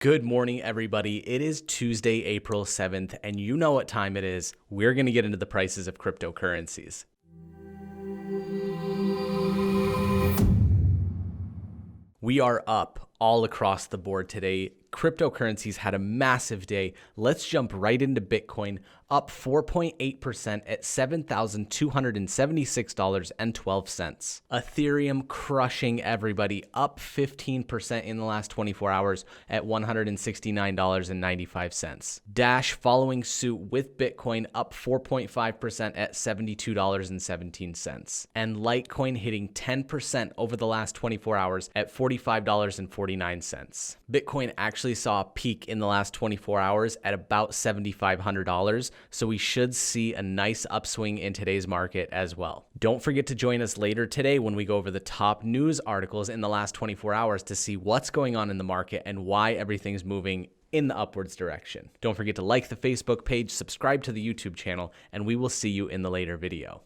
Good morning, everybody. It is Tuesday, April 7th, and you know what time it is. We're going to get into the prices of cryptocurrencies. We are up all across the board today. Cryptocurrencies had a massive day. Let's jump right into Bitcoin, up 4.8% at $7,276.12. Ethereum crushing everybody, up 15% in the last 24 hours at $169.95. Dash following suit with Bitcoin, up 4.5% at $72.17. And Litecoin hitting 10% over the last 24 hours at $45.49. Bitcoin actually saw a peak in the last 24 hours at about $7,500, so we should see a nice upswing in today's market as well. Don't forget to join us later today when we go over the top news articles in the last 24 hours to see what's going on in the market and why everything's moving in the upwards direction. Don't forget to like the Facebook page, subscribe to the YouTube channel, and we will see you in the later video.